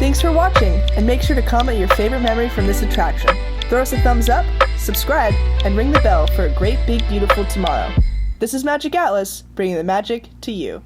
Thanks for watching, and make sure to comment your favorite memory from this attraction. Throw us a thumbs up, subscribe, and ring the bell for a great, big, beautiful tomorrow. This is Magiq Atlas, bringing the magic to you.